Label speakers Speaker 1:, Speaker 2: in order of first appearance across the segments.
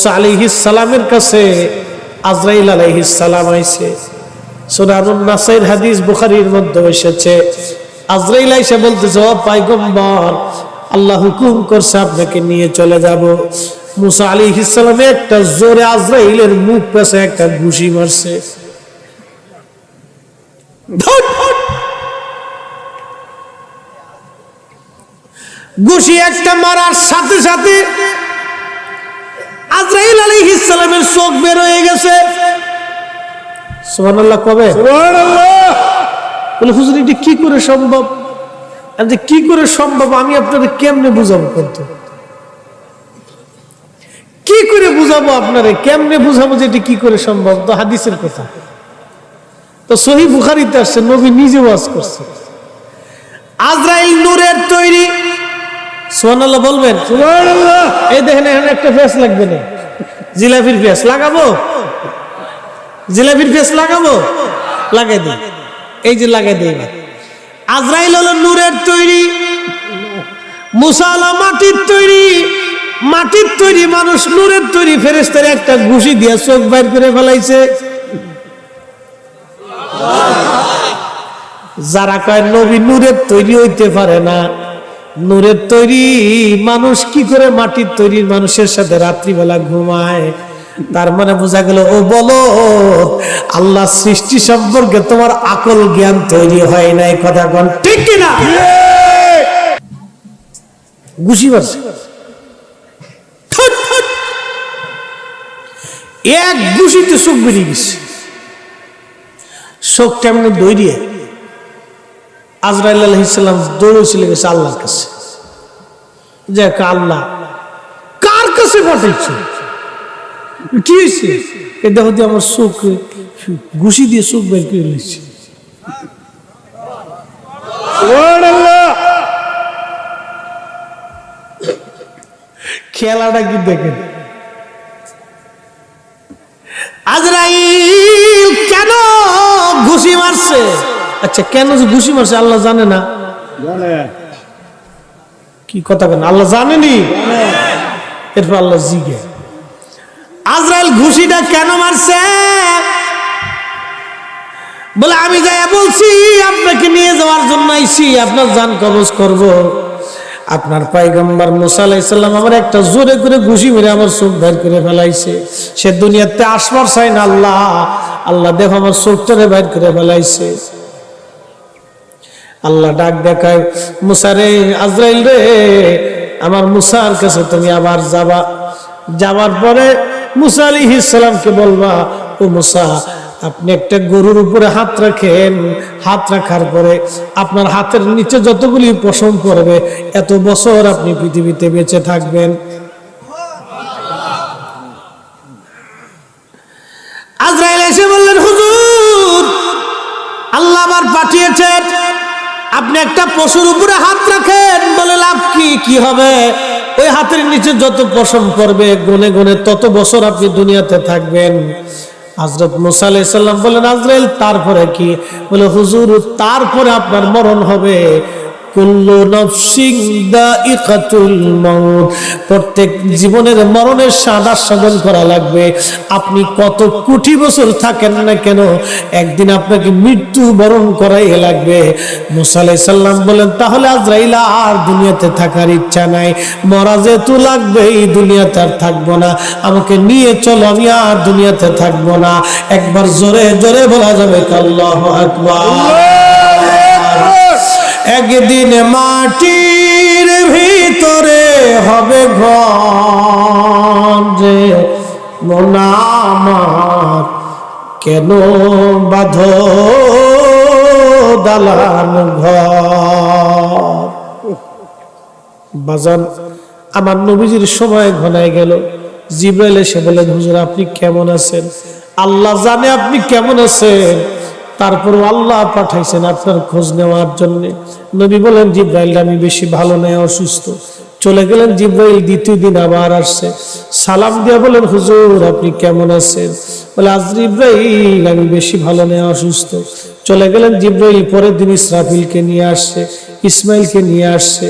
Speaker 1: মুসা আলাইহিস সালামের কাছে আজরাইল আলাইহিস সালাম আইছে। সুনানুন নাসাইর হাদিস, বুখারীর মধ্যে এসেছে। আজরাইল আইসা বলতেছে, ও পয়গম্বর, আল্লাহ হুকুম করছে আপনাকে নিয়ে চলে যাব। মুসা আলাইহিস সালাম একটা জোরে আজরাইলের মুখ পেছে একটা ঘুষি মারছে। ঘুষি একটা মারার সাথে সাথে আজরাইল আলাইহিস সালামের চোখ বের হয়ে গেছে। সুবহানাল্লাহ কবে? সুবহানাল্লাহ। বলে হুজুর এটা কি করে সম্ভব? আরে কি করে সম্ভব আমি আপনাদের কেমনে বুঝাবো? কিন্তু কি করে বুঝাবো আপনারে? কেমনে বুঝাবো যে এটা কি করে সম্ভব? তো হাদিসের কথা তো সহিহ বুখারীতে আসছে, নবী নিজে ওয়াজ করছে। আজরাইল নূরের তৈরি। সুবহানাল্লাহ বলবেন? সুবহানাল্লাহ। এই দেখেন এখানে একটা ফেস লাগবে না, জিলাপির ফেস লাগাবো, জিলাপির ফেস লাগাবো, লাগাই দিই, এই যে লাগাই দিই। আজরাইল হলো নূরের তৈরি, মুসা হলো মাটির তৈরি। মাটির তৈরি মানুষ নূরের তৈরি। ফেরেশতার একটা ঘুষি দিয়ে চোখ বাইর করে ফেলাইছে। যারা কয় নবী নূরের তৈরি হইতে পারে না, নূরের তৈরি মানুষ কি করে মাটির তৈরি মানুষের সাথে রাত্রিবেলা ঘুমায়, তার মানে বোঝা গেল ও বলো আল্লাহ সৃষ্টি সম্পর্কে তোমার আকল জ্ঞান তৈরি হয় নাই। কথা কোন ঠিক কিনা? ঘুষি মারছে, এক ঘুষিতে চোখ বেরিয়ে গেছে। চোখ কেমনে দৌড়িয়ে আজরাইল আলাইহিস সালাম দৌড়ে চলে গেছে আল্লাহর কাছে। যে আল্লাহ কার কাছে পাঠাইছে? কি হয়েছে? দেখো দিয়ে আমার চোখ ঘুষি দিয়ে চোখ বের করে নিচ্ছে। খেলাটা কি দেখেন, আজরাইল কেন ঘুষি মারছে? আচ্ছা কেন যে ঘুষি মারছে আল্লাহ জানে না? কি কথা কেন? আল্লাহ জানেনি? এরপর আল্লাহ জিজ্ঞে আজরাইল ঘুষিটা কেন মারছে? বলে আমি যাই বলছি আপনাকে নিয়ে যাওয়ার জন্য আইছি, আপনার জান কবজ করব। আপনার পয়গম্বর মুসা আলাইহিস সালাম আমার একটা জোরে করে ঘুষি মেরে আমার চোখ বের করে ফেলাইছে। সে দুনিয়াতে আসবার চাই না। আল্লাহ আল্লাহ দেখো আমার চোখটারে বের করে ফেলাইছে। আল্লাহ ডাক দেখায়, মুসা রে, আজরাইল রে, আমার মুসার কাছে তুমি আবার যাবা। যাওয়ার পরে মুসা আলাইহিস সালামকে বলবা, ও মুসা আপনি একটা গরুর উপরে হাত রাখেন, হাত রাখার পরে আপনার হাতের নিচে যতগুলি পশম পড়বে এত বছর আপনি পৃথিবীতে বেঁচে থাকবেন। আজরাইল এসে বললেন, হুজুর আল্লাহ আবার পাঠিয়েছেন, আপনি একটা পশুর উপরে হাত রাখেন। বলে লাভ কি? কি হবে? ওই হাতের নিচে যত পশম পড়বে গনে গনে তত বছর আপনি দুনিয়াতে থাকবেন। হযরত মুসা আলাইহিস সালাম বলেন, আজরাইল তারপরে কি? বলে হুজুর তারপরে আপনার মরণ হবে। কুল্লু নাফসিন দাইকাতুল মাউত, প্রত্যেক জীবনের মরণের স্বাদ আস্বাদন করা লাগবে। আপনি কত কোটি বছর থাকেন না কেন একদিন আপনাকে মৃত্যু বরণ করাই লাগবে। মুসা আলাইহিস সালাম বলেন, তাহলে আজরাইল আর দুনিয়াতে থাকার ইচ্ছা নাই, মরা যেহেতু লাগবে এই দুনিয়াতে আর থাকবো না, আমাকে নিয়ে চলো, আমি আর দুনিয়াতে থাকবো না। একবার জোরে জোরে বলা যাবে আল্লাহু আকবার। একদিন মাটির ভিতরে হবে ঘর রে, মন আমার কেন বাঁধো দালান ঘর। বাজান আমার নবীজির সময় ঘনায় গেল। জিবরাইল এসে বলেন, হুজুর আপনি কেমন আছেন? আল্লাহ জানে আপনি কেমন আছেন, তারপরও আল্লাহ পাঠাইছেন আপনার খোঁজ নেওয়ার জন্য। নবী বলেন, জিবরাইল আমি বেশি ভালো নয়, অসুস্থ। চলে গেলেন। জিব্রাইল দ্বিতীয় দিন আবার আসছে, সালাম দিয়া বলেন হুজুর আপনি কেমন আছেন? বলে আজরি ইব্রাহিম আমি বেশি ভালো নেই, অসুস্থ। চলে গেলেন জিব্রাইল। পরের দিন ইসরাফিলকে নিয়ে আসছে, ইসমাইলকে নিয়ে আসছে।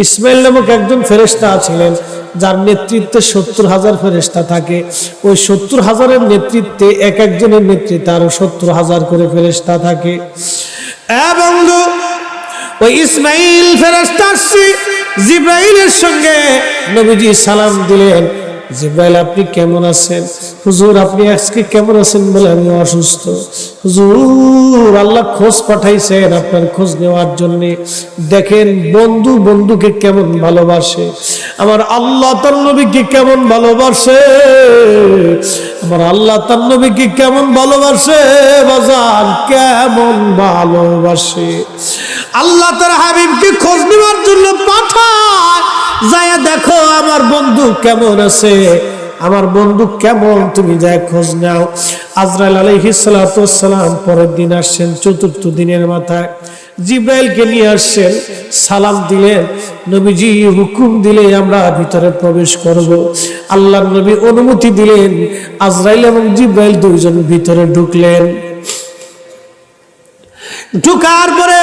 Speaker 1: ইসমাইল নামক একজন ফেরেশতা ছিলেন যার নেতৃত্বে 70,000 ফেরেশতা থাকে। ওই 70,000-এর নেতৃত্বে এক একজনের নেতৃত্বে আরো 70,000 করে ফেরেশতা থাকে। বন্ধু ওই ইসমাইল ফেরেশতা আসছে, জিব্রাইলের সঙ্গে নবীজি সালাম দিলেন। জিব্রাইল আপনি কেমন আছেন? হুজুর আপনি আজকে কেমন আছেন? বলে আমি অসুস্থ। হুজুর আল্লাহ খোঁজ পাঠাইছেন আপনার খোঁজ নেওয়ার জন্য। দেখেন বন্ধু বন্ধুকে কেমন ভালোবাসে, আমার আল্লাহ তার নবীকে কেমন ভালোবাসে, আমার আল্লাহ তার নবীকে কেমন ভালোবাসে বাজান, কেমন ভালোবাসে। আল্লাহ তার হাবিবকে খোঁজ নেওয়ার জন্য পাঠায়, যায় দেখো আমার বন্ধু কেমন আছে, আমার বন্ধু কেমন, তুমি যাই খোঁজ নাও। আজরাইল আলাইহিস সালাতু ওয়াস সালাম পরের দিন আসছেন, চতুর্থ দিনের মাথায় জিব্রাইলকে নিয়ে আসছেন, সালাম দিলেন। নবীজি হুকুম দিলে আমরা ভিতরে প্রবেশ করব। আল্লাহর নবী অনুমতি দিলেন, আজরাইল এবং জিব্রাইল দুইজন ভিতরে ঢুকলেন। ঢুকার পরে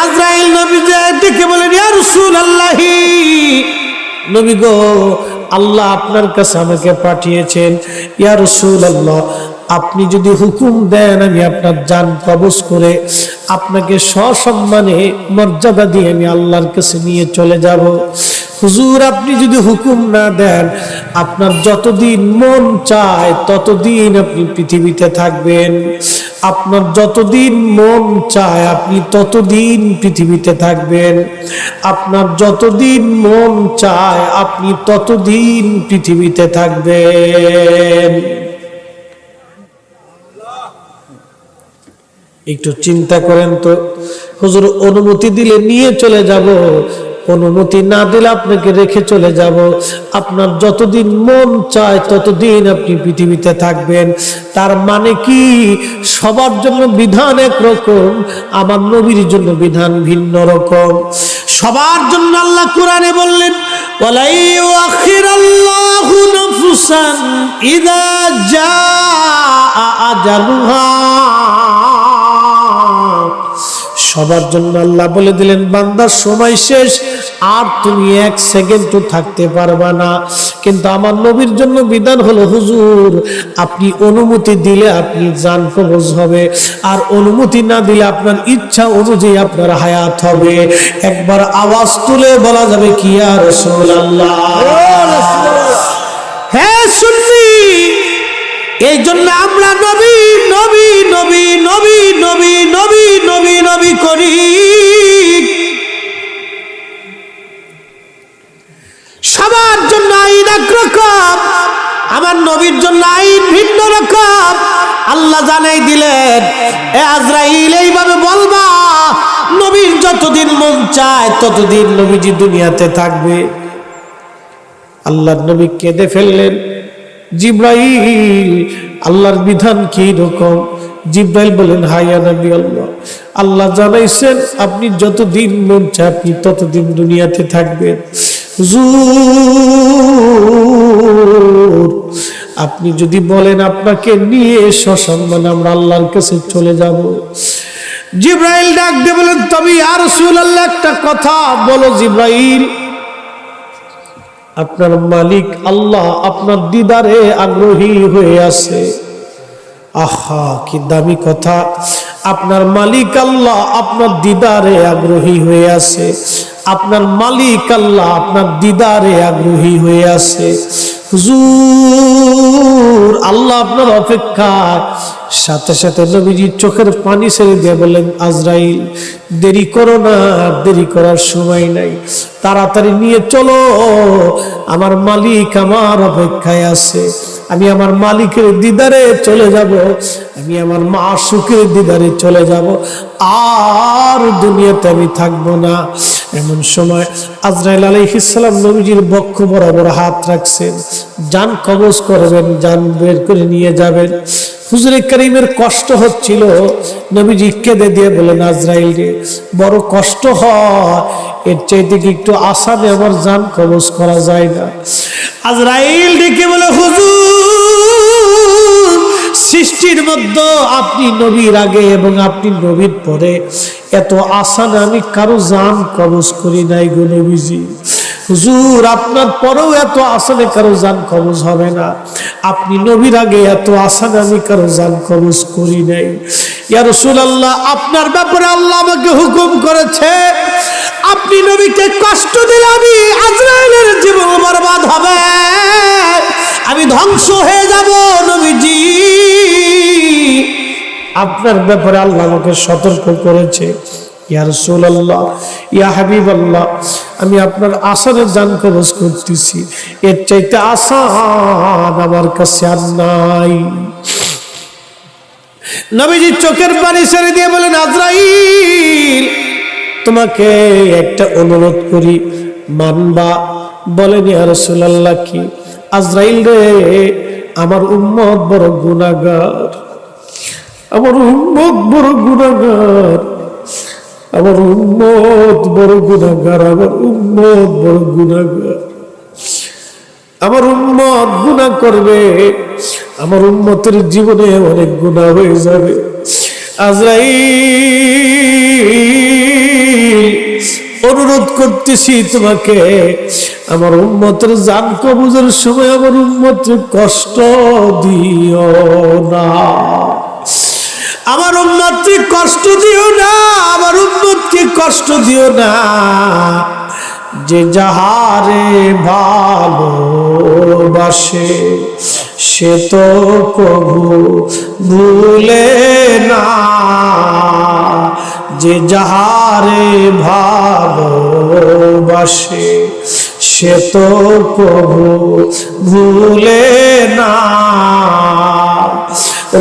Speaker 1: আজরাইল নবীকে ডেকে বলেন ইয়া রাসূলুল্লাহ, নবী গো আল্লাহ আপনার কাছে আমাকে পাঠিয়েছেন। ইয়া রাসূলুল্লাহ আপনি যদি হুকুম দেন আমি আপনার জান কবজ করে আপনাকে সসম্মানে মর্যাদা দিয়ে আমি আল্লাহর কাছে নিয়ে চলে যাব। হুজুর আপনি যদি হুকুম না দেন, আপনার যতদিন মন চায় ততদিন আপনি পৃথিবীতে থাকবেন, আপনার যতদিন মন চায় আপনি ততদিন পৃথিবীতে থাকবেন, আপনার যতদিন মন চায় আপনি ততদিন পৃথিবীতে থাকবেন। একটু চিন্তা করেন তো, হুজুর অনুমতি দিলে নিয়ে চলে যাব, অনুমতি না দিলে আপনাকে রেখে চলে যাব, আপনার যতদিন মন চায় ততদিন আপনি পৃথিবীতে থাকবেন। তার মানে কি সবার জন্য বিধান একরকম, আমার নবীর জন্য বিধান ভিন্ন রকম। সবার জন্য আল্লাহ কোরআনে বললেন ওয়ালা ইউআখিরাল্লাহু নাফসান ইযা জাআ আজালুহা, সবার জন্য আল্লাহ বলে দিলেন বান্দার সময় শেষ, আর তুমি এক সেকেন্ডও থাকতে পারবা না। কিন্তু আমার নবীর জন্য বিধান হলো হুজুর আপনি অনুমতি দিলে আপনি জান কবজ হবে, আর অনুমতি না দিলে আপনার ইচ্ছা অনুযায়ী আপনার হায়াত হবে। একবার আওয়াজ তুলে বলা যাবে কি ইয়া রাসূলুল্লাহ। হ্যাঁ সুন্নি, এই জন্য আমরা নবী নবী নবী নবী নবী নবী নবী নবী করি। সবার জন্য আইন একরকম, আমার নবীর জন্য আইন ভিন্ন রকম। আল্লাহ জানাই দিলেন এ আজরাইল এইভাবে বলবা, নবীর যতদিন মন চায় ততদিন নবীজি দুনিয়াতে থাকবে। আল্লাহর নবী কেঁদে ফেললেন। জিব্রাইল আল্লাহর বিধান কি রকম? জিব্রাইল বলেন হাইয়া নবী আল্লাহ, আল্লাহ জানাইছেন আপনি যতদিন মন চায় আপনি ততদিন দুনিয়াতে থাকবেন। হুজুর আপনি যদি বলেন আপনাকে নিয়ে সসম্মানে আমরা আল্লাহর কাছে চলে যাব। জিব্রাইল ডাক দিয়ে বলেন তবে ইয়া রাসূলুল্লাহ একটা কথা বলো জিব্রাইল, আপনার মালিক আল্লাহ আপনার দিদারে আগ্রহী হয়ে আছে। আহা কি দামি কথা, আপনার মালিক আল্লাহ আপনার দিদারে আগ্রহী হয়ে আছে, আপনার মালিক আল্লাহ আপনার দিদারে আগ্রহী হয়ে আছে। হুজুর আল্লাহ আপনার অপেক্ষায়। সাথে সাথে নবীজি চোখের পানি ছেড়ে দিয়ে বললেন আজরাইল দেরি করো না, দেরি করার সময় নাই, তাড়াতাড়ি নিয়ে চলো, আমার মালিক আমার অপেক্ষায় আছে। আমি আমার মালিকের দিদারে চলে যাব, আমি আমার মাসুকের দিদারে চলে যাব, আর দুনিয়াতে আমি থাকবো না। এমন সময় আজরাইল আলাইহিস সালাম নবীজির বক্ষ বরাবর হাত রাখছেন, জান কবজ করবেন, জান বের করে নিয়ে যাবেন। হুজুরে করিমের কষ্ট হচ্ছিল, নবীজি কেঁদে দিয়ে বলেন আজরাইল রে বড় কষ্ট হয়, এর চাইতে কি একটু আসানে আমার জান কবজ করা যায় না? আজরাইল ডেকে বলে হুজুর, সৃষ্টির মধ্যে আপনি নবীর আগে এবং আপনি নবীর পরে এত আসানে আমি কারো জান কবজ করি নাই গো নবীজি। হুজুর আপনার পরেও এত আসানে কারো জান কবজ হবে না, আপনি নবীর আগে এত আসানে আমি কারো জান কবজ করি নাই। ইয়া রাসূলুল্লাহ, আপনার ব্যাপারে আল্লাহ আমাকে হুকুম করেছে, আপনি নবীকে কষ্ট দিলে আমি আজরাইলের জীবন বরবাদ হবে, আমি ধ্বংস হয়ে যাব নবীজি। আপনার ব্যাপারে আল্লাহ আমাকে সতর্ক করেছে। ইয়া রাসূলুল্লাহ, ইয়া হাবিবাল্লাহ, আমি আপনার আসানের জান কবজ করতেছি, এর চাইতে আসান আমার কাছে আর নাই। নবীজি চোখের পানি ছেড়ে দিয়ে বলেন আজরাইল, তোমাকে একটা অনুরোধ করি, মানবা? বলেন ইয়া রাসূলুল্লাহ কি? আজরাইল রে, আমার উম্মত বড় গুনাহগার, আমার উম্মত বড় গুনাহগার, আমার উম্মত বড় গুনাহগার, আমার উম্মত বড় গুনাহগার, আমার উম্মত গুনাহ করবে, আমার উম্মতের জীবনে অনেক গুনাহ হয়ে যাবে। আজরাইল, অনুরোধ করতেছি তোমাকে, আমার উম্মতের জান কবজের সময় আমার উম্মতের কষ্ট দিও না, আমার উম্মতকে কষ্ট দিও না, আমার উম্মতকে কষ্ট দিও না। যে যাহারে ভালোবাসে সে তো কভু ভুলে না, যে যাহারে ভালোবাসে সে তো কভু ভুলে না।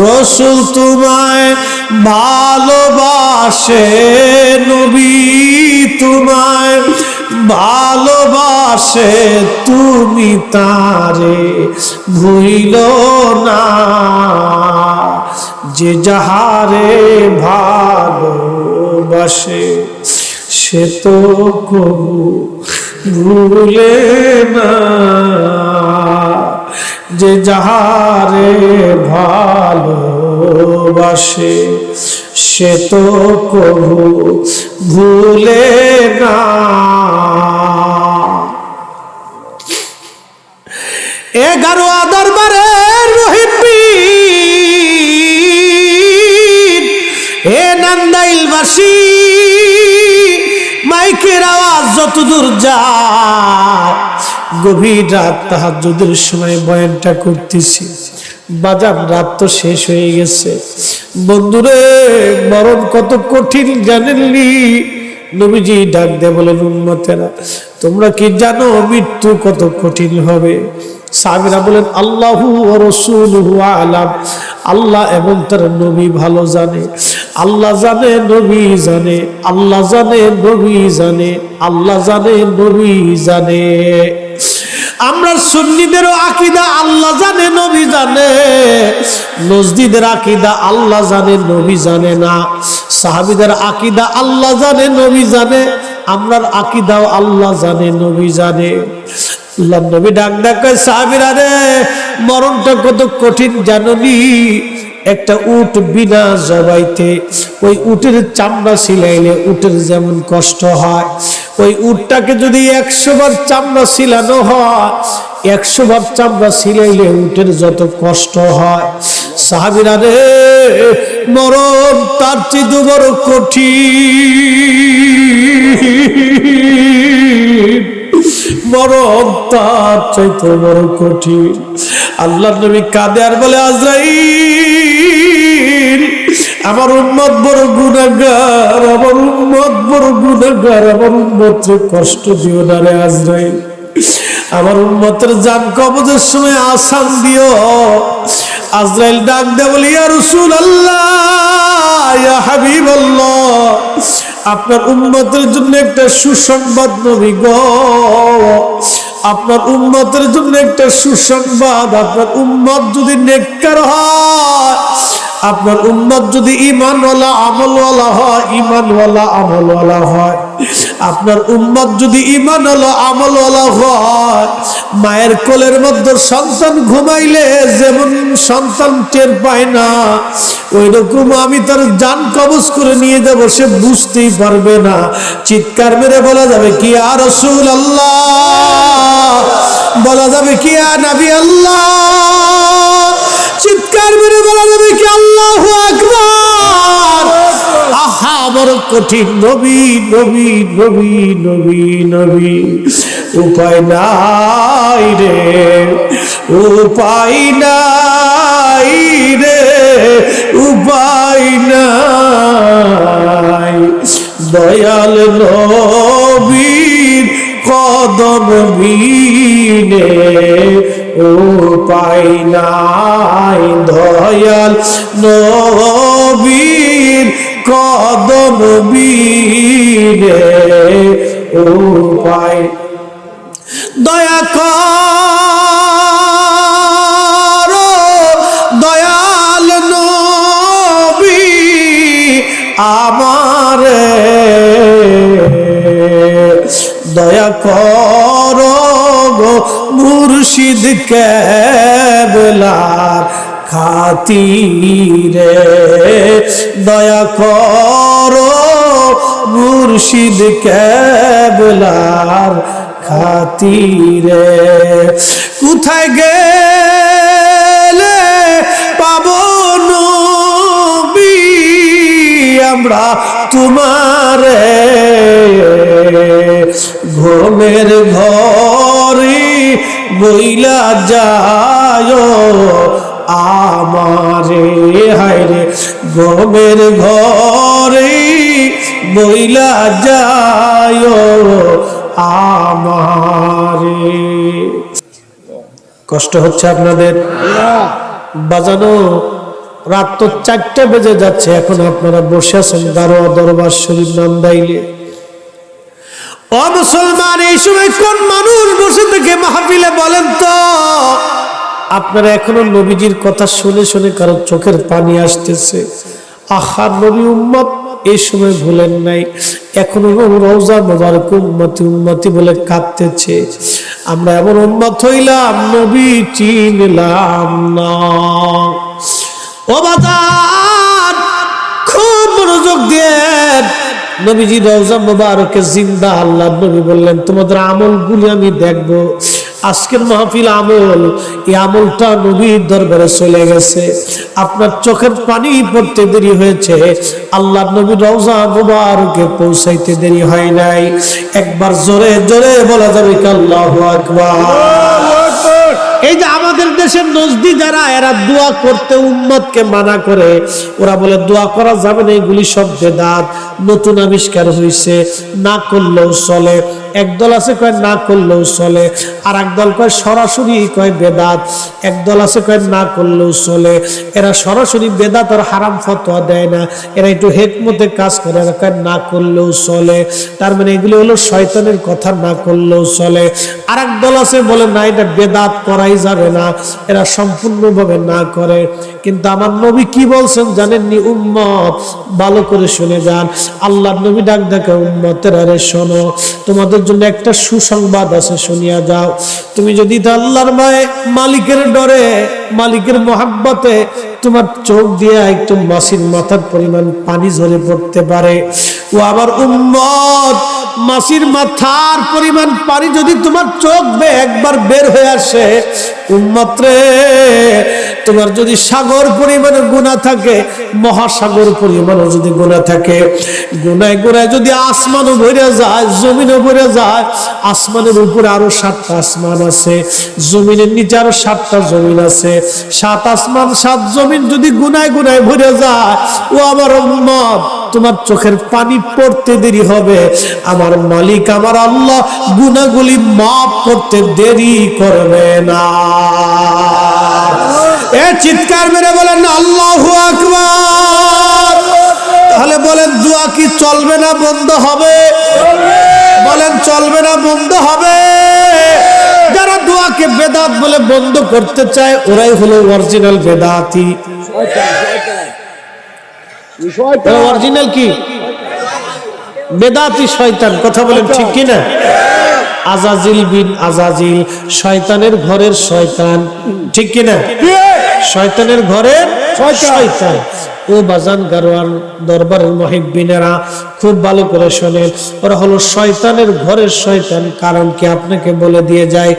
Speaker 1: রসুল তোমায় ভালোবাসে, নবী তোমায় ভালোবাসে, তুমি তারে ভুইল না, যে যাহারে ভালোবাসে সে তো কবু ভুলে না, যে যাহারে ভালোবাসে সে তো কবু ভুলে না। 11 দরবারের রহিম পীর, এ নান্দাইলবাসী, মাইকের আওয়াজ যতদূর যায়, গভীর রাত তাহাজ্জুদের সময় বয়ানটা করতেছি, বাজার রাত তো শেষ হয়ে গেছে। বন্ধুরে, মরণ কত কঠিন জানেননি? নবীজি ডাক দিয়ে বলেন উম্মতেরা, তোমরা কি জানো মৃত্যু কত কঠিন হবে? সাহাবীরা বলেন আল্লাহু ওয়া রাসূলুহু আলাম, আল্লাহ এবং তার নবী ভালো জানে। আল্লাহ জানে, নবী জানে, আল্লাহ জানে, নবী জানে, আল্লাহ জানে, নবী জানে। আমরা সুন্নিদেরও আকীদা আল্লাহ জানে, নবী জানে। নজদীদের আকীদা আল্লাহ জানে, নবী জানে না। সাহাবীদের আকীদা আল্লাহ জানে, নবী জানে। আমরার আকীদাও আল্লাহ জানে, নবী জানে। আল্লাহ নবী ডাক ডাকায়, সাহাবীরা রে, মরণটা কত কঠিন জানোনি? একটা উট বিনা জবাইতে, ওই উটের চামড়া ছিলাইলে উটের যেমন কষ্ট হয়, ওই উটটাকে যদি 100 বার চামড়া ছিলানো হয়, 100 বার চামড়া ছিলাইলে উটের যত কষ্ট হয়। সাহাবীরা রে, মরণ তার চেয়ে বড় কঠিন, মরণ তার চাইতে বড় কঠিন। আল্লাহ নবী কাঁদে আর বলে আজরাইল, আমার উম্মত বড় গুনাহগার, আমার উম্মত বড় গুনাহগার, আমার উম্মতকে কষ্ট দিও না রে আজরাইল, আমার উম্মতের জান কবজের সময় আসান দিও। আজরাইল ডাক দে বলে ইয়া রাসূলুল্লাহ, ইয়া হাবিবাল্লাহ, আপনার উম্মতের জন্য একটা সুসংবাদ নবী গো। আপনার উম্মতের জন্য একটা সুসংবাদ, আপনার উম্মত যদি নেককার হয়, আপনার উম্মত যদি ঈমানওয়ালা আমলওয়ালা হয়, ঈমানওয়ালা আমলওয়ালা হয়, আপনার উম্মত যদি ঈমানওয়ালা আমলওয়ালা হয়, মায়ের কোলের মধ্যে সন্তান ঘুমাইলে যেমন সন্তান টের পায় না, ওই রকম আমি তার জান কবজ করে নিয়ে যাব, সে বুঝতেই পারবে না। চিৎকার মেরে বলা যাবে কি ইয়া রাসূলুল্লাহ, বলা যাবে কি ইয়া নবী আল্লাহ, চিৎকার মেরে বলা যাবে কি আল্লাহু আকবার। আহা বড় কঠিন, নবী নবী নবী নবী নবী, উপায় নাই রে, উপায় নাই রে, উপায় নাই, দয়াল নবীর কদম বিনে উপায় নাই, দয়াল নবীর কদম বিনে উপায়, দয়া করো দয়াল নবী আমারে, দয়া করো গো মুর্শিদ কেবলার খাতিরে, দয়া করো মুর্শিদ কেবলার খাতিরে। কোথায় গেলে পাবো নবী আমরা তোমারে, ঘুমের ঘরে বইলা যায় আমারে, হায়রে ঘুমের ঘরে বইলা যায় আমারে। কষ্ট হচ্ছে আপনাদের বাজানো, রাত তো 4টা বেজে যাচ্ছে, এখন আপনারা বসে আছেন দারোয়া দরবার শরীফ নাম দাইলে। ও মুসলমান, এই সময় কোন মানুষ বসে থেকে মাহফিলে বলেন তো? আপনারা এখনো নবীজির কথা শুনে শুনে কারো চোখের পানি আসতেছে। আহা নবী উম্মত এই সময় ভুলেন নাই, এখনো রওজা মোবারক উম্মতি উম্মতি বলে কাঁদতেছে। আমরা এমন উম্মত হইলাম নবী চিনলাম না। ও বাজার খুব মনোযোগ দিয়ে নবীজি রওজা মোবারকে জিন্দা আল্লাহ নবী বললেন তোমাদের আমলগুলি আমি দেখব। আজকের মাহফিল আমল, এই আমলটা নবীর দরবারে চলে গেছে। আপনার চোখের পানি পড়তে দেরি হয়েছে, আল্লাহ নবী রওজা মোবারকে পৌঁছাইতে দেরি হয় নাই। একবার জোরে জোরে বলা যাবে কি আল্লাহু আকবার। এই যে আমাদের দেশের নজদি যারা, এরা দোয়া করতে উম্মতকে মানা করে, ওরা বলে দোয়া করা যাবে না, এগুলি সব বেদাত, নতুন আবিষ্কার হয়েছে, না করলেও চলে। একদল আছে কয় না করলেও চলে, আর একদল কয় সরাসরি কয় বেদাত। একদল আছে কয় না করলেও চলে, এরা সরাসরি বেদাত আর হারাম ফতোয়া দেয় না, এরা একটু হেকমতে কাজ করে, এরা কয় না করলেও চলে। তার মানে এগুলো হলো শয়তানের কথা, না করলেও চলে। আর একদল আছে বলে না, এটা বেদাত করাই যাবে না, এরা সম্পূর্ণভাবে না করে। কিন্তু আমার নবী কি বলছেন জানেননি? উম্মত ভালো করে শুনে যান। আল্লাহ নবী ডাক ডাকে উম্মতের, আরে শোনো, তোমাদের জন্য একটা সুসংবাদ আছে, শুনিয়া যাও। তুমি যদি আল্লাহর ভয়ে, মালিকের ডরে, মালিকের মহাব্বতে তোমার চোখ দিয়ে একটু মাছির মাথার পরিমাণ পানি ঝরে পড়তে পারে, ও আমার উম্মত, মাছির মাথার পরিমাণ পানি যদি তোমার চোখ বেয়ে একবার বের হয়ে আসে, উম্মত রে, তোমার যদি সাগর পরিমাণে গুনাহ থাকে, মহাসাগর পরিমাণে যদি গুনাহ থাকে, গুনায় গুনায় যদি আসমানও ভরে যায়, জমিনও ভরে যায়, আসমানের উপরে আরো 7টা আসমান আছে, জমিনের নিচে আরো 7টা জমিন আছে, 7 আসমান 7 জমিন যদি গুনায় গুনায় ভরে যায়, ও আমার উম্মত, তোমার চোখের পানি পড়তে দেরি হবে, আমার মালিক আমার আল্লাহ গুনাহগুলি মাফ করতে দেরি করবে না। এ চিৎকার মেরে বলেন আল্লাহু আকবার। তাহলে বলেন দোয়া কি চলবে না বন্ধ হবে? বলেন চলবে না বন্ধ হবে? দোয়াকে বেদাত বলে বন্ধ করতে চায় ওরাই হলো অরিজিনাল বেদাতি। অরিজিনাল কি? বেদাতি শয়তান। কথা বলেন ঠিক কিনা? আজাজিল বিন আজাজিল, শয়তানের ঘরের শয়তান, ঠিক কিনা? শয়তানের ঘরের শয়তান। ও বাজান গারোয়ান দরবারের মুহিব্বিনেরা খুব ভালো করে শোনেন, ওরা হলো শয়তানের ঘরের শয়তান। কারণ কি আপনাকে বলে দিয়ে যায়,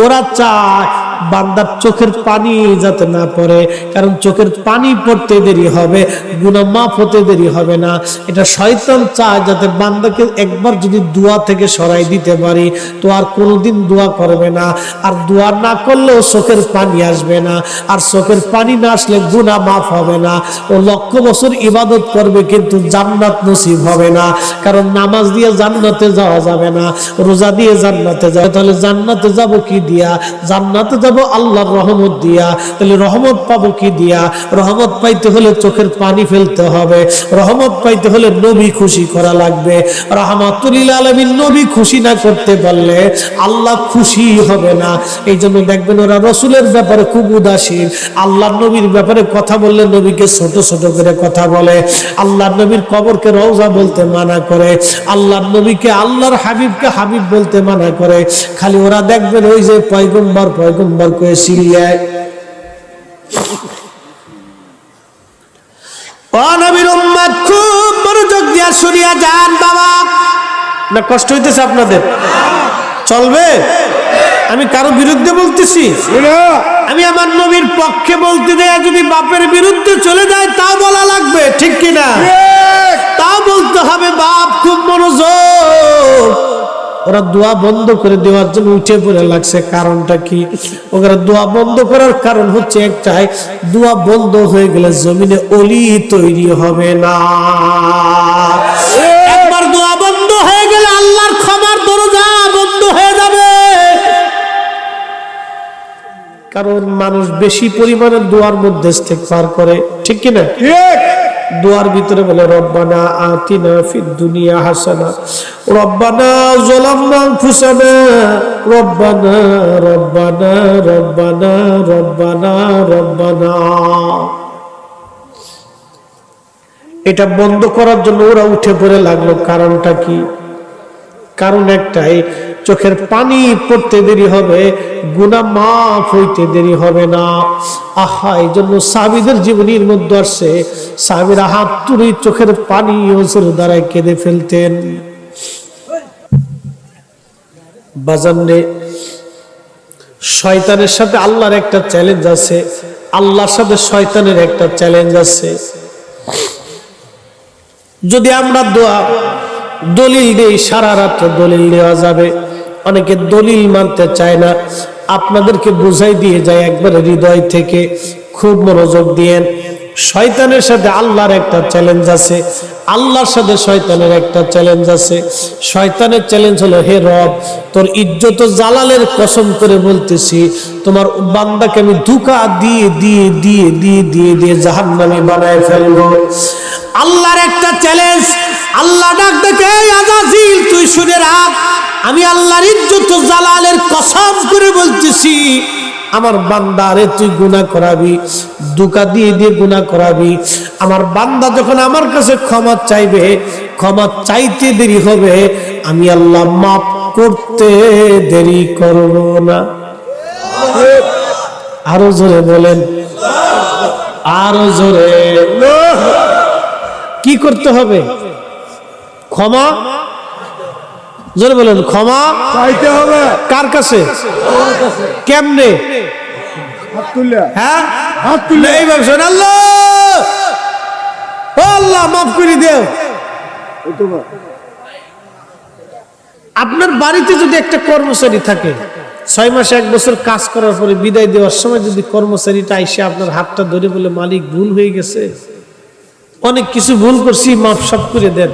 Speaker 1: ওরা চায় বান্দার চোখের পানি যাতে না পড়ে, কারণ চোখের পানি পড়তে দেরি হবে, গুনাহ মাফ হতে দেরি হবে না। এটা শয়তান চায় যাতে বান্দাকে একবার যদি দোয়া থেকে সরাই দিতে পারি তো আর কোনোদিন দোয়া করবে না, আর দোয়া না করলেও চোখের পানি আসবে না, আর চোখের পানি না আসলে গুনাহ মাফ হবে না। ও লক্ষ বছর ইবাদত করবে কিন্তু জান্নাত নসিব হবে না, কারণ নামাজ দিয়ে জান্নাতে যাওয়া যাবে না, রোজা দিয়ে জান্নাতে যাবে। তাহলে জান্নাতে যাব কি দিয়া? জান্নাতে যাব আল্লাহর রহমত দিয়া। তাহলে রহমত পাবো কি দিয়া? রহমত পাইতে হলে চোখের পানি ফেলতে হবে, রহমত পাইতে হলে নবী খুশি করা লাগবে। রাহমাতুল লিল আলামিন নবী খুশি না করতে পারলে আল্লাহ খুশি হবে না। এই জন্য দেখবেন ওরা রসুলের ব্যাপারে খুব উদাসীন, আল্লাহর নবীর ব্যাপারে কথা বললে নবীকে ছোট ছোট করে কথা বলে, আল্লাহর নবীর কবরকে রওজা বলতে মানা করে, আল্লাহর নবীকে আল্লাহর হাবিবকে হাবিব বলতে মানা করে। খালি ওরা দেখবেন ওই যে পয়গম্বর পয়গম্বর করে সিরিয়ায়। ও নবীর উম্মত খুব মনোযোগ দিয়া শুনিয়া যান বাবা। না কষ্ট হইতেছে আপনাদের? চলবে? আমি কারো বিরুদ্ধে বলতেছি, আমি আমার নবীর পক্ষে বলতে দেয়া যদি বাপের বিরুদ্ধে চলে যায় তাও বলা লাগবে, ঠিক কিনা? তাও বলতে হবে বাপ খুব মনোযোগ। ওরা দোয়া বন্ধ করে দেওয়ার জন্য উঠে পড়ে লাগছে। কারণটা কি? ওরা দোয়া বন্ধ করার কারণ হচ্ছে একটাই, দোয়া বন্ধ হয়ে গেলে জমিনে অলি তৈরি হবে না। একবার দোয়া বন্ধ হয়ে গেলে আল্লাহর ক্ষমার দরজা বন্ধ হয়ে যাবে। কারণ মানুষ বেশি পরিমাণে দোয়ার মধ্যে ইস্তেগফার করে, ঠিক কিনা? দোয়ার ভিতরে বলে রব্বানা আতিনা ফিদ দুনিয়া হাসানা, রব্বানা যালামনা আনফুসানা, রব্বানা রব্বানা রব্বানা রব্বানা রব্বানা। এটা বন্ধ করার জন্য ওরা উঠে পড়ে লাগলো। কারণটা কি? কারণ একটাই, চোখের পানি পড়তে দেরি হবে, গুনাহ মাফ হইতে দেরি হবে না। আহা, এই জন্য সাহাবীদের জীবনীর মধ্যে আসছে সাহাবীরা হাত তুলে চোখের পানি ওজোর দ্বারাই কেঁদে ফেলতেন। বাজানে শয়তানের সাথে আল্লাহর একটা চ্যালেঞ্জ আছে, আল্লাহর সাথে শয়তানের একটা চ্যালেঞ্জ আছে। যদি আমরা দলিল দেই, সারা রাত দলিল দেওয়া যাবে। অনেকে দলিল মানতে চায় না। আপনাদেরকে বুঝাই দিয়ে যায় একবারে হৃদয় থেকে, খুব মনোযোগ দিয়েন। শয়তানের সাথে আল্লাহর একটা চ্যালেঞ্জ আছে, আল্লাহর সাথে শয়তানের একটা চ্যালেঞ্জ আছে। শয়তানের চ্যালেঞ্জ হলো, হে রব, তোর ইজ্জত জালালের কসম করে বলতেছি, তোমার বান্দাকে আমি ধোঁকা দিয়ে দিয়ে দিয়ে দিয়ে দিয়ে দিয়ে জাহান্নামী বানায় ফেলবো। আল্লাহর একটা চ্যালেঞ্জ। আল্লাহ ডাক দেখে, আজাজিল তুই শুনে রাখ, আমি আল্লাহর ইজ্জত জালালের কসম করে বলতেছি, আমার বান্দারে তুই গুনাহ করাবি, ধোঁকা দিয়ে দিয়ে গুনাহ করাবি। আমার বান্দা যখন আমার কাছে ক্ষমা চাইবে, ক্ষমা চাইতে দেরি হবে, আমি আল্লাহ মাফ করতে দেরি করব না। আরো জোরে বলেন, আরো জোরে। কি করতে হবে? ক্ষমা, জোরে বলেন, ক্ষমা চাইতে হবে। কার কাছে? কেমনে? হ্যাঁ, হাত তুলে এইভাবে শোন, আল্লাহ আল্লাহ মাফ করে দেও। আপনার বাড়িতে যদি একটা কর্মচারী থাকে, 6 মাস 1 বছর কাজ করার পরে বিদায় দেওয়ার সময় যদি কর্মচারীটা এসে আপনার হাতটা ধরে বলে, মালিক ভুল হয়ে গেছে, অনেক কিছু ভুল করছি, মাফ সাফ করে দেন।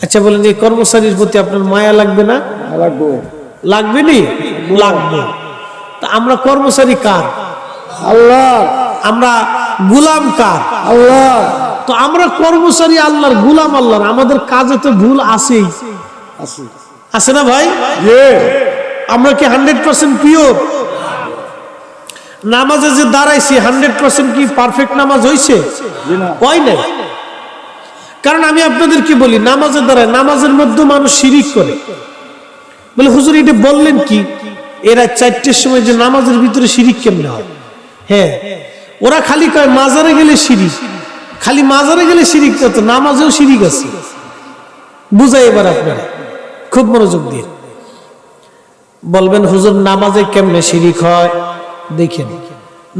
Speaker 1: আচ্ছা বলেন, এই কর্মচারীর প্রতি আপনার মায়া লাগবে না? লাগবে নি? লাগবে। তা আমরা কর্মচারী কার? আল্লাহ। আমরা গোলাম কার? আল্লাহ। তো আমরা কর্মচারী আল্লাহর, গোলাম আল্লাহর। আমাদের কাজে তো ভুল আছেই, আছে না ভাই? আমরা কি 100% পিওর? নামাজে যে দাঁড়াইছি 100% কি পারফেক্ট নামাজ হইছে? হয় নাই। কারণ আমি আপনাদেরকে বলি, নামাজে দাঁড়ায়, নামাজের মধ্যে মানুষ শিরিক করে। বলে হুজুর এটা বললেন কি? এরা 4টের সময় যে নামাজের ভিতরে শিরিক কেমনে হয়? হ্যাঁ, ওরা খালি কয় মাজারে গেলে শিরিক, খালি মাজারে গেলে শিরিক, তো নামাজেও শিরিক আছে। বুঝাই এবার আপনারা খুব মনোযোগ দিয়ে বলবেন, হুজুর নামাজে কেমনে শিরিক হয়? দেখেন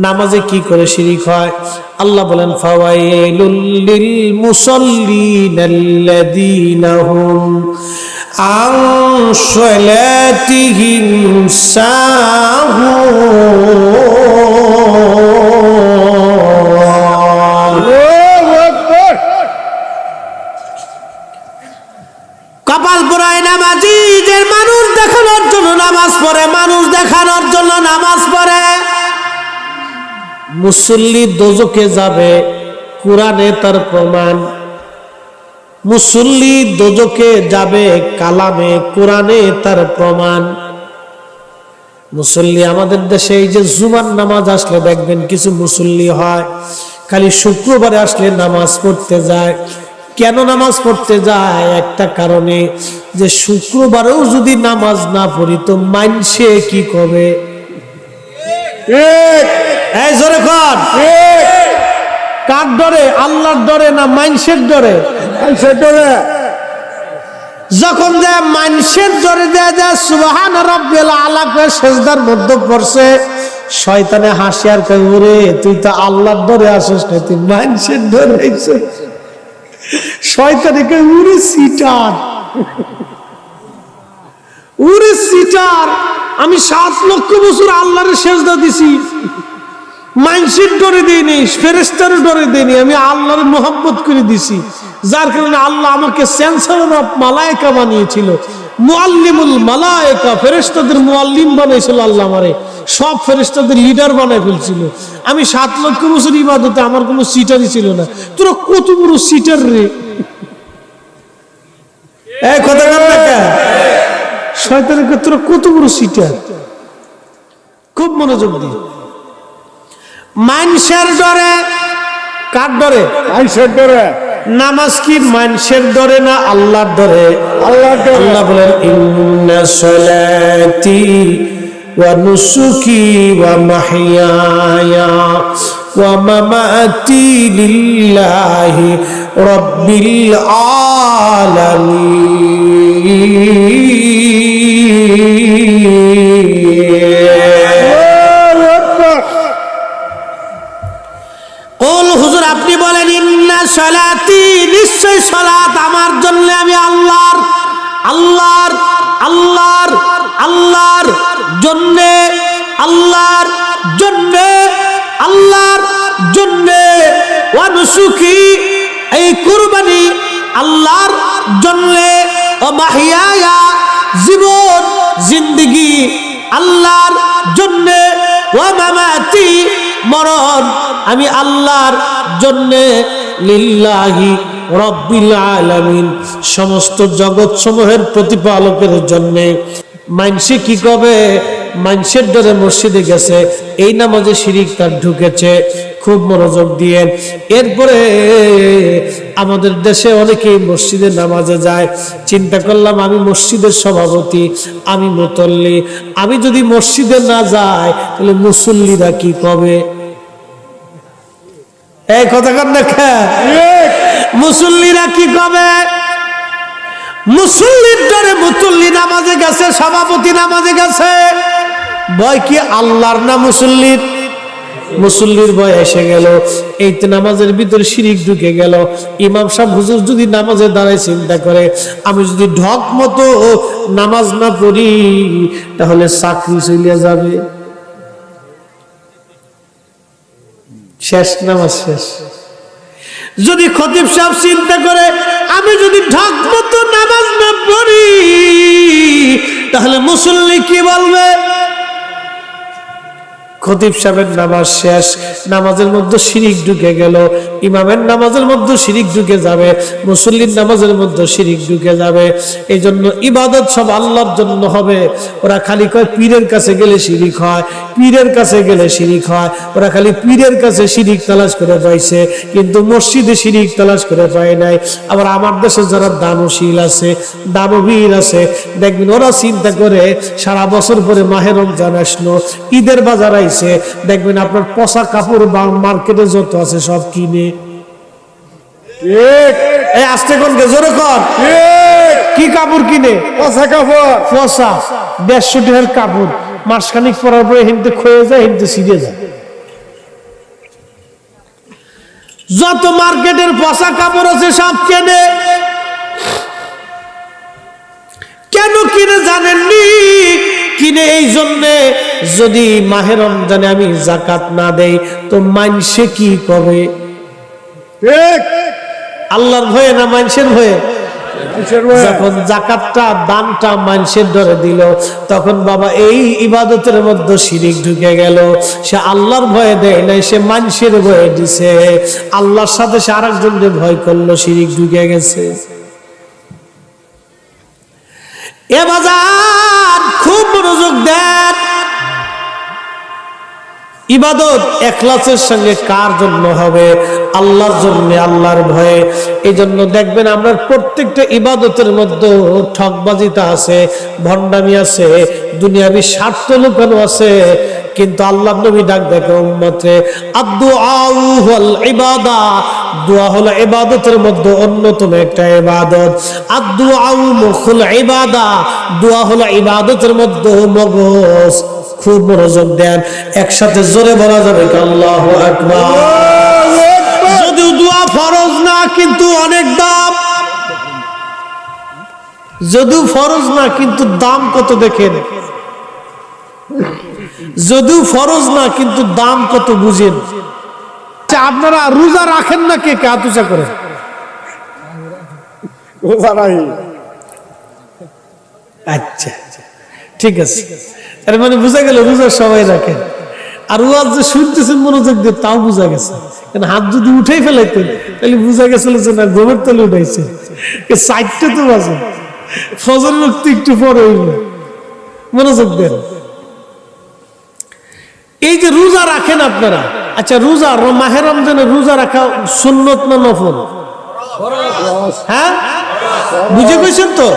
Speaker 1: নামাজে কি করে শিরিক হয়। আল্লাহ বলেন, ফাওয়াইলুল লিল মুসাল্লিনাল্লাযীনা হুম আন সালাতিহিম সাহুন। কপাল পোড়ায় নামাজি, যে মানুষ দেখানোর জন্য নামাজ পড়ে, মানুষ দেখানোর জন্য নামাজ পড়ে। মুসল্লি দোজখে যাবে, কুরআনে তার প্রমাণ। মুসল্লি দোজখে যাবে, কালামে কোরআনে তার প্রমাণ। মুসল্লি আমাদের দেশে এই যে জুমার নামাজ আসলে দেখবেন কিছু মুসল্লি হয় খালি শুক্রবারে আসলে নামাজ পড়তে যায়। কেন নামাজ পড়তে যায়? একটা কারণে, যে শুক্রবারেও যদি নামাজ না পড়ি তো মানসে কি কবে। এই জোরে কর, কার ডরে? আল্লাহর ডরে না মানসের ডরে? মানসের ডরে। যখন যে মানসের ডরে দেয়া যায় সুবহান রাব্বিল আলা করে সেজদার মধ্যে পড়ছে, শয়তানে হাসি আর কয়, ওরে তুই তো আল্লাহর ডরে আসিস না, তুই মানসের ডরে আইছিস। শয়তানে কয়, ওরে সিটার, ওরে সিটার, আমি 7 লক্ষ বছর আল্লাহর সেজদা দিছি, মানসির ডরে দেইনি, ফেরেশতার ডরে দেইনি, আমি আল্লাহর মোহাব্বত করে দিছি। যার কারণে আল্লাহ আমাকে চ্যান্সেলর অফ মালায়েকা বানিয়েছিল, মুআল্লিমুল মালায়েকা, ফেরেশতাদের মুআল্লিম বানাইছিল আল্লাহ আমারে, সব ফেরেশতাদের লিডার বানাই ফেলছিল। আমি 7 লক্ষ বছর ইবাদতে আমার কোনো সিটারই ছিল না। তোরা কত বড় সিটার রে! এই কথা বল না কেন? শয়তানের কে তোরা কত বড় সিটার! খুব মনোযোগ দিয়ে। মানসের ডরে, কার ডরে? মানসের ডরে। নামাজ কি মানসের ডরে না আল্লাহর ডরে? আল্লাহর ডরে। আল্লাহ বলেন, ইন্না সলাতি ওয়া নুসুকি ওয়া মাহইয়ায়া ওয়া মামাতি লিল্লাহি রাব্বিল আলামিন। হুজুর আপনি বলেন, ইন্না সলাতি, নিশ্চয় সালাত আমার জন্য, আমি আল্লাহর আল্লাহর আল্লাহর আল্লাহর জন্য, আল্লাহর জন্য, আল্লাহর জন্য, ওয়া নুসুকি, এই কুরবানি আল্লাহর জন্য, ও মাহইয়ায়া, জীবন জিন্দেগি আল্লাহর জন্য, ওয়া মামাতি, মরণ আমি আল্লাহর জন্যে, লিল্লাহি রাব্বিল আলামিন, সমস্ত জগৎ সমূহের প্রতিপালকের জন্যে। মানসে কি কবে? মানসের ডরে মসজিদে গেছে, এই নামাজে শিরিক তার ঢুকেছে। খুব মনোযোগ দিয়ে। এরপরে আমাদের দেশে অনেকেই মসজিদে নামাজে যায়। চিন্তা করলাম, আমি মসজিদের সভাপতি, আমি মুতল্লি, আমি যদি মসজিদে না যাই তাহলে মুসল্লিরা কি কবে? এই কথা কর না, মুসল্লিরা কি কবে? মুসল্লির ডরে মুতল্লি নামাজে গেছে, সভাপতি নামাজে গেছে, ভয় কি আল্লাহর না মুসল্লির? মুসল্লির ভয় এসে গেল। এই তো নামাজের ভিতরে শিরিক ঢুকে গেল। ইমাম সাহেব হুজুর যদি নামাজে দাঁড়ায় চিন্তা করে, আমি যদি ঢক মতো নামাজ না পড়ি তাহলে চাকরি চলে যাবে, শেষ, নামাজ শেষ। যদি খতিব সাহেব চিন্তা করে, আমি যদি ঢক মতো নামাজ না পড়ি তাহলে মুসল্লি কি বলবে? খতিব সাহেবের নামাজ শেষ, নামাজের মধ্যে শিরিক ঢুকে গেল। ইমামের নামাজের মধ্যে শিরিক ঢুকে যাবে, মুসল্লির নামাজের মধ্যে শিরিক ঢুকে যাবে। এই জন্য ইবাদত সব আল্লাহর জন্য হবে। ওরা খালি কয় পীরের কাছে গেলে শিরিক হয়, পীরের কাছে গেলে শিরিক হয়। ওরা খালি পীরের কাছে শিরিক তালাশ করে পাইছে, কিন্তু মসজিদে শিরিক তালাশ করে পায় নাই। আবার আমার দেশে যারা দানশীল আছে, দানবীর আছে, দেখবেন ওরা চিন্তা করে সারা বছর পরে মাহে রমজান আসলো, ঈদের বাজার আইছে, দেখবেন আপনার পচা কাপড় মার্কেটে যত আছে সব কিনে। এই আস্তে কোন জোরে কর, কি কাপড় কিনে? পচা কাপড়, পচা 150 টাকার কাপড় মাসখানিক পরার পরে হিন্দে ক্ষয়ে যায়, হিন্দে ছিঁড়ে যায়। যত মার্কেটের পচা কাপড় আছে সব কেনে। কেন কিনে জানেননি? কিনে এই জন্যে, যদি মাহে রমজানে আমি যাকাত না দেই তো মানুষে কি করে? আল্লাহর ভয়ে না মানুষের ভয়ে? যখন যাকাতটা দানটা মানুষের ধরে দিল, তখন বাবা এই ইবাদতের মধ্যে শিরিক ঢুকে গেল। সে আল্লাহর ভয়ে দেয় নাই, সে মানুষের ভয়ে দিছে। আল্লাহর সাথে সে আরেকজনকে ভয় করলো, শিরিক ঢুকে গেছে। এ বাজার খুব মনোযোগ দেন। ইবাদত ইখলাসের সঙ্গে কার জন্য হবে? আল্লাহর জন্য, আল্লাহর ভয়ে। এই জন্য দেখবেন আমরা প্রত্যেকটা ইবাদতের মধ্যে ঠকবাজিতা আছে, ভণ্ডামি আছে, দুনিয়াবি স্বার্থ লুকানো আছে। কিন্তু আল্লাহ নবী ডাক দেখে উম্মতে, আদ-দুআউ ওয়াল ইবাদা, দোয়া হলো ইবাদতের মধ্যে অন্যতম একটা ইবাদত। আদ-দুআউ মুখুল ইবাদা, দোয়া হলো ইবাদতের মধ্যে মগজ। খুব মনোযোগ দেন, একসাথে জোরে বলা যাবে কি আল্লাহু আকবার? যদিও দোয়া ফরজ না, কিন্তু অনেক দাম। যদিও ফরজ না, কিন্তু দাম কত দেখেন। যদিও ফরজ না, কিন্তু দাম কত বুঝেন। আপনারা রোজা রাখেন না? কে কে হাত উঁচা করে? আচ্ছা, ঠিক আছে। এর মানে বোঝা গেল রোজা সবাই রাখেন। আর ওয়াজ যে শুনতেছেন মনোযোগ দিয়ে, তাও বোঝা গেছে। কারণ হাত যদি উঠেই ফেলাইতেন তাহলে বোঝা গেছিল যে না, গোবর তলে উঠাইছে। 4টা তো বাজে, ফজরের ওয়াক্ত একটু পরে হইল। মনোযোগ দেন। এই যে রোজা রাখেন আপনারা, আচ্ছা রোজা মাহে রমজানে রোজা রাখা সুন্নত না নফল? হ্যাঁ, বুঝে গেছেন তো?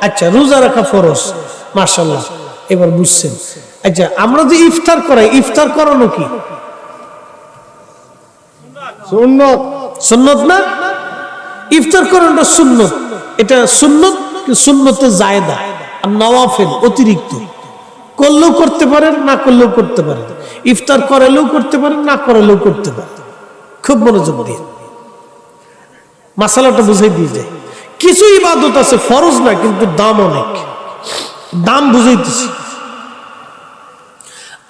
Speaker 1: আচ্ছা, রোজা রাখা ফরজ, মাশাআল্লাহ, এবার বুঝছেন। আচ্ছা, আমরা যে ইফতার করাই, ইফতার করানো কি সুন্নত? সুন্নত না? ইফতার করানোটা সুন্নত। এটা সুন্নত, সুন্নতে জায়েদা আর নওয়াফিল, অতিরিক্ত। করলেও করতে পারেন, না করলেও করতে পারেন। ইফতার করালেও করতে পারেন, না করালেও করতে পারেন। খুব মনোযোগ দিয়ে মাসালাটা বুঝাই দিয়ে যায়। কিছু ইবাদত আছে ফরজ না, কিন্তু দাম অনেক। দাম বুঝাইতেছি।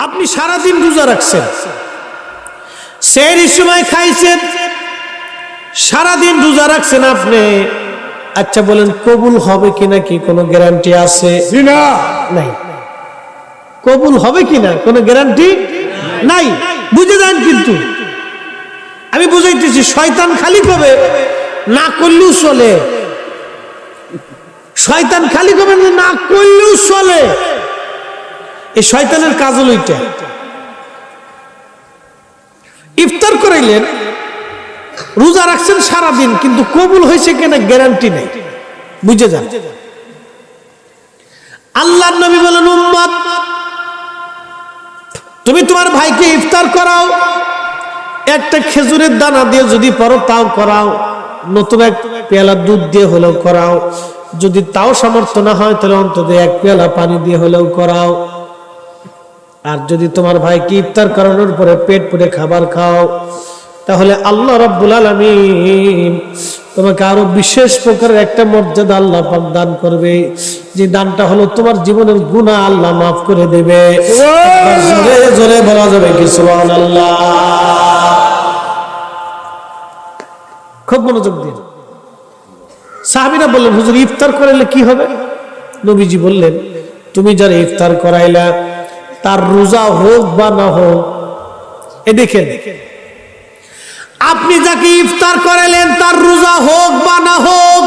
Speaker 1: আপনি সারাদিন রোজা রাখছেন, সেহরির সময় খাইছেন, সারাদিন রোজা রাখছেন আপনি। আচ্ছা বলেন, কবুল হবে কিনা কি কোনো গ্যারান্টি আছে? নাই। কবুল হবে কিনা কোনো গ্যারান্টি নাই। বুঝে যান। কিন্তু আমি বুঝাইতেছি, শয়তান খালি কবে না করলেও চলে। শয়তান খালি কবে না করলেও চলে। এই শয়তানের কাজ হলো এটা। ইফতার করাইলেন, রোজা রাখছেন সারাদিন, কিন্তু কবুল হয়েছে কিনা গ্যারান্টি নেই। বুঝে যান। আল্লাহর নবী বলেন, উম্মত তুমি তোমার ভাইকে ইফতার করাও, একটা খেজুরের দানা দিয়ে যদি পারো তাও করাও, নতুন এক পেয়ালা দুধ দিয়ে হলেও করাও। যদি তাও সামর্থ্য না হয় তাহলে অন্তত এক পেয়ালা পানি দিয়ে হলেও করাও। আর যদি তোমার ভাইকে ইফতার করানোর পরে পেট পুরে খাবার খাও, তাহলে আল্লাহ রাব্বুল আলামিন তোমাকে আরো বিশেষ প্রকারের একটা মর্যাদা আল্লাহ পাক দান করবে। যে দানটা হলো তোমার জীবনের গুনাহ আল্লাহ মাফ করে দেবে। জোরে জোরে বলা যাবে কি সুবহানাল্লাহ? খুব মনোযোগ দিন। সাহাবীরা বললেন, হুজুর ইফতার করাইলে কি হবে? নবীজি বললেন, তুমি যারা ইফতার করাইলা তার রোজা হোক বা না হোক, এ দেখেন আপনি যাকে ইফতার করালেন তার রোজা হোক বা না হোক,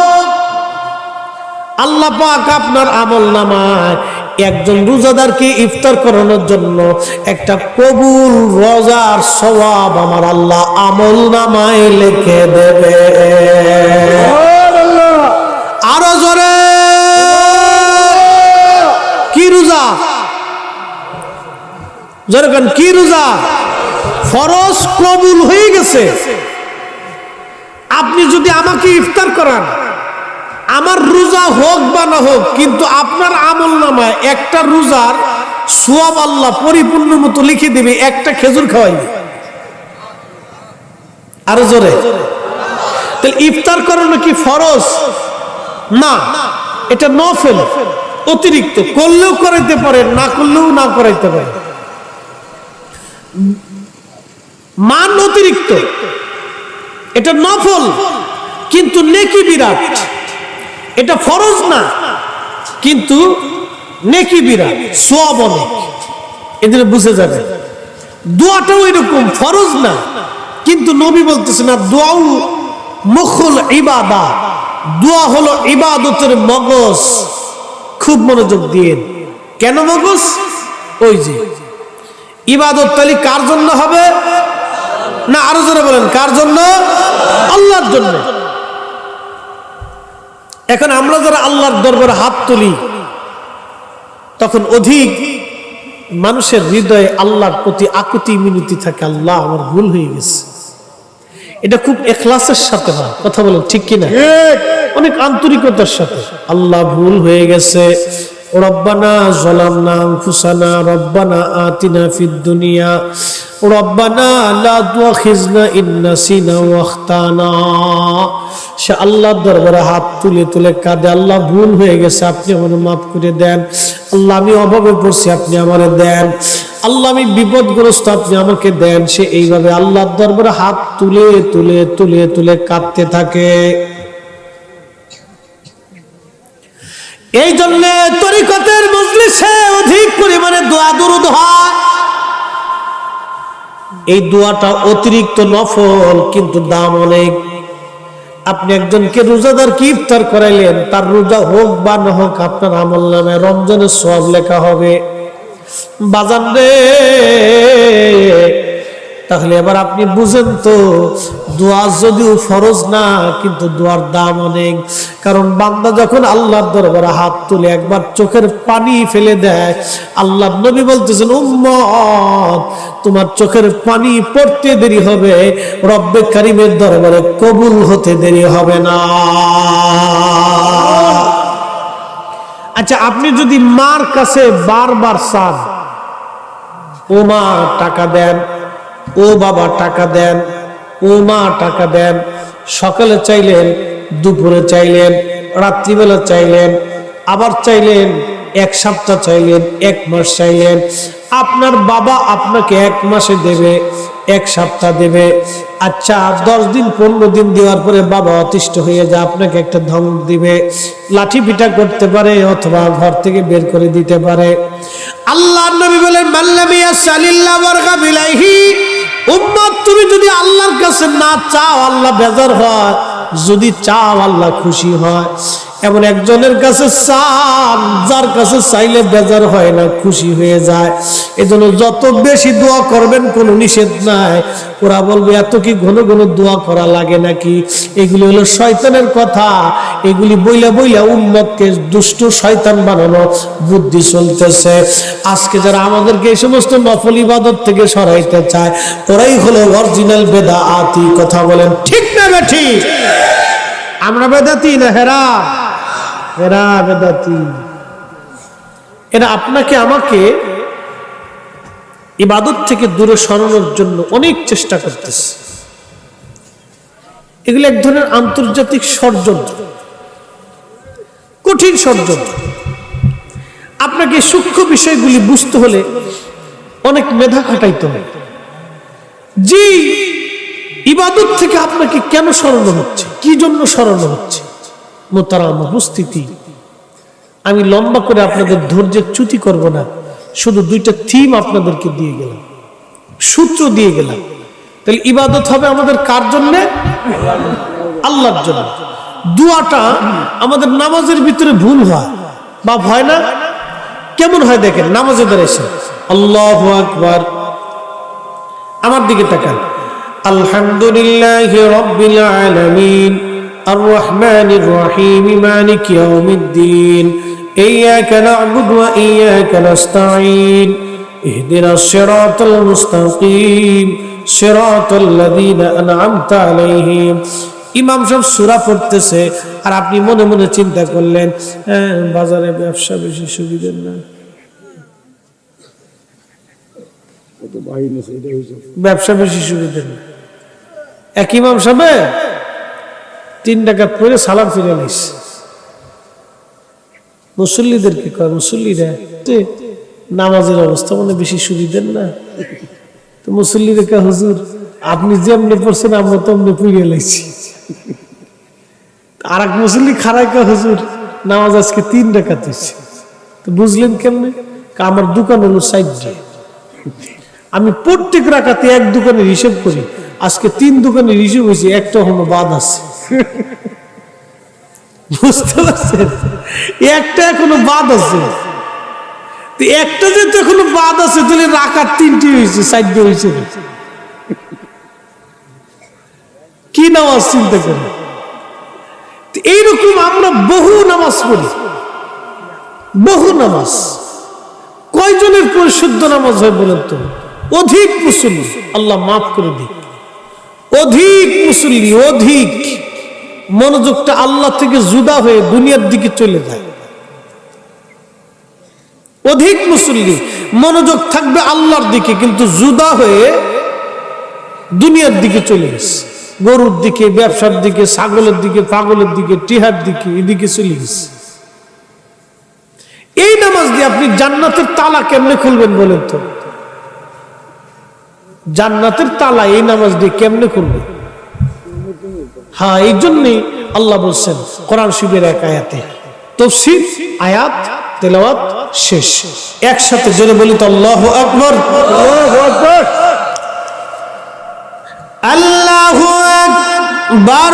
Speaker 1: আল্লাহ পাক আপনার আমলনামায় একজন রোজাদারকে ইফতার করানোর জন্য একটা কবুল রোজার সওয়াব আমার আল্লাহ আমলনামায় লিখে দেবে। আরো জোরে, কি রোজা? যেরকম কি রোজা? ফরজ কবুল হয়ে গেছে। আপনি যদি আমাকে ইফতার করান, আমার রোজা হোক বা না হোক, কিন্তু আপনার আমলনামায় একটা রোজার সওয়াব আল্লাহ পরিপূর্ণ মতো লিখে দেবে একটা খেজুর খাওয়াইলে। আরো জোরে। তাহলে ইফতার করানো কি ফরজ? না, এটা নফল, অতিরিক্ত। করলেও করাইতে পারেন, না করলেও না করাইতে পারেন, মান অতিরিক্ত। এটা নফল কিন্তু নেকি বিরাট। এটা ফরজ না কিন্তু নেকি বিরাট, সওয়াব অনেক। এদের বুঝে যাবে। দোয়াটাও এরকম, ফরজ না কিন্তু নবী বলতেছে না দোয়াও মুখুল ইবাদা, দোয়া হলো ইবাদতের মগজ। খুব মনোযোগ দিয়ে। কেন মগজ? ওই যে ইবাদত তালি কার জন্য হবে? না, আরো জোরে বলেন, কার জন্য? আল্লাহর জন্য। এখন আমরা যারা আল্লাহর দরবারে হাত তুলি, তখন অধিক মানুষের হৃদয়ে আল্লাহর প্রতি আকুতি মিনতি থাকে, আল্লাহ আমার ভুল হয়ে গেছে। এটা খুব ইখলাসের সাথে হয়। কথা বলেন ঠিক কিনা? অনেক আন্তরিকতার সাথে, আল্লাহ ভুল হয়ে গেছে, রব্বানা যালামনা আনফুসানা রব্বানা আতিনা ফিদ দুনিয়া রব্বানা লা তুআখিযনা ইন নাসিনা ওয়া আখতানা। সে আল্লাহর দরবারে হাত তুলে তুলে কাঁদে, আল্লাহ ভুল হয়ে গেছে, আপনি আমাকে মাফ করে দেন। আল্লাহ আমি অভাবে পড়ছি, আপনি আমারে দেন। আল্লাহ আমি বিপদগ্রস্ত, আপনি আমাকে দেন। সে এইভাবে আল্লাহর দরবারে হাত তুলে তুলে তুলে তুলে কাঁদতে থাকে। এই জন্য তরিকতের মজলিসে অধিক পরিমাণে দোয়া দুরূদ হয়। এই দোয়াটা অতিরিক্ত নফল কিন্তু দাম অনেক। আপনি একজনকে রোজাদারকে ইফতার করাইলেন, তার রোজা হোক বা না হোক আপনার আমলনামায় রমজানের সওয়াব লেখা হবে। বাজান রে, তাহলে এবার আপনি বুঝেন তো, দোয়া যদিও ফরজ না কিন্তু দোয়ার দাম অনেক। কারণ বান্দা যখন আল্লাহর দরবারে হাত তুলে একবার চোখের পানি ফেলে দেয়, আল্লাহর নবী বলতেছেন উম্মত তোমার চোখের পানি পড়তে দেরি হবে, রব্বে কারীমের দরবারে কবুল হতে দেরি হবে না। আচ্ছা, আপনি যদি মার কাছে বারবার চান, ও মা টাকা দেন, ও বাবা টাকা দেন, ও মা টাকা দেন, সকালে চাইলেন, দুপুরে চাইলেন, রাত্রিবেলা চাইলেন, আবার চাইলেন, এক সপ্তাহ চাইলেন, এক মাস চাইলেন, আপনার বাবা আপনাকে এক মাসে দেবে, এক সপ্তাহ দেবে। আচ্ছা, 10 দিন 15 দিন দেওয়ার পরে বাবা অতিষ্ঠ হয়ে যায়, আপনাকে একটা ধমক দিবে, লাঠি পিটা করতে পারে, অথবা ঘর থেকে বের করে দিতে পারে। আল্লাহর নবী বলেন মাল্লামিয়া সালিল্লাহ ওয়ারগা বিলাইহি, উম্মত তুমি যদি আল্লাহর কাছে না চাও আল্লাহ বেজার হয়, যদি চাও আল্লাহ খুশি হয়। এমন একজনের কাছে চান যার কাছে চাইলে বেজার হয় না, খুশি হয়ে যায়। এজন্য যত বেশি দোয়া করবেন কোনো নিষেধ নাই। ওরা বলবে এত কি ঘন ঘন দোয়া করা লাগে নাকি? এগুলি হলো শয়তানের কথা, এগুলি বইলা বইলা উম্মতকে দুষ্ট শয়তান বানানো বুদ্ধি চলতেছে। আজকে যারা আমাদেরকে এই সমস্ত নফল ইবাদত থেকে সরাইতে চায়, ওরাই হলো অরিজিনাল বেদাতি। কথা বলেন ঠিক না বেঠি? আমরা বেদাতি না হেরা? এরা বেদাতি। এরা আপনাকে আমাকে ইবাদত থেকে দূরে সরানোর জন্য অনেক চেষ্টা করতেছে। এগুলো এক ধরনের আন্তর্জাতিক ষড়যন্ত্র, কঠিন ষড়যন্ত্র। আপনাকে সূক্ষ্ম বিষয়গুলি বুঝতে হলে অনেক মেধা খাটাইতে হয়। জি, ইবাদত থেকে আপনাকে কেন সরানো হচ্ছে, কি জন্য সরানো হচ্ছে? মোহতারাম উপস্থিতি, আমি লম্বা করে আপনাদের ধৈর্যের চ্যুতি করব না, শুধু 2টা থিম আপনাদেরকে দিয়ে গেলাম, সূত্র দিয়ে গেলাম। তাহলে ইবাদত হবে আমাদের কার জন্য? আল্লাহর জন্য। দোয়াটা আমাদের নামাজের ভিতরে ভুল হয় বা হয় না? কেমন হয় দেখেন, নামাজে দাঁড়িয়েছে আল্লাহু আকবার, আমার দিকে তাকান, আলহামদুলিল্লাহি রাব্বিল আলামিন আর রহমানির রহিম মালিকি ইয়াউমিদ্দিন ইয়্যাকা না'বুদু ওয়া ইয়্যাকা নাস্তাঈন ইহদিনাস সিরাতাল মুস্তাকিম সিরাতাল লাযীনা আন'আমতা আলাইহিম। ইমাম সাহেব সূরা পড়তেছে আর আপনি মনে মনে চিন্তা করলেন, বাজারে ব্যবসা বেশি সুবিধার না, ব্যবসা বেশি সুবিধার না। এক ইমাম সাহেব 3 টাকা পরে সালাম ফিরে নিস। মুসল্লিদেরকে কয়, মুসল্লিরা নামাজের অবস্থা মানে বেশি সুবিধার না। তো মুসল্লিদের কে, হুজুর আপনি যেমনি পড়ছেন আমরা তেমনি পড়ে লাইছি। আর এক মুসল্লি খারাই কা, হুজুর নামাজ আজকে 3 রাকাত হয়েছে। তো বুঝলেন কেমনে? আমার দোকান হলো 60। আমি প্রত্যেক রাকাতে এক দোকানের হিসেব করি, আজকে 3 দোকানের হিসেব হয়েছে, একটা হলো বাদ আছে। বুঝতে পারছেন? একটা এখনো বাদ আছে। একটা যেহেতু এখনো বাদ আছে, তাহলে রাকাত 3টি হয়েছে, 60 হয়েছে। কি নামাজ চিন্তা করি। এইরকম আমরা বহু নামাজ পড়ি, বহু নামাজ। কয়জনের পরিশুদ্ধ নামাজ হয় বলেন তো? অধিক মুসল্লি, আল্লাহ মাফ করে দিক, অধিক মুসল্লি, অধিক মনোযোগটা আল্লাহ থেকে জুদা হয়ে দুনিয়ার দিকে চলে যায়। অধিক মুসল্লি মনোযোগ থাকবে আল্লাহর দিকে, কিন্তু জুদা হয়ে দুনিয়ার দিকে চলে গেছে, গরুর দিকে, ব্যবসার দিকে, ছাগলের দিকে, পাগলের দিকে, টিহার দিকে, এদিকে চলে গেছে। এই নামাজ দিয়ে আপনি জান্নাতের তালা কেমনে খুলবেন বলেন তো? জান্নাতের তালা এই নামাজ দিয়ে কেমনে খুলবেন? হ্যাঁ, এই জন্যই আল্লাহ বলছেন কোরআন শরীফের এক আয়াতে, তাফসীর আয়াত তেলাওয়াত শেষ। একসাথে জোরে বলি তো আল্লাহু আকবার। আল্লাহু আকবার, আল্লাহু আকবার।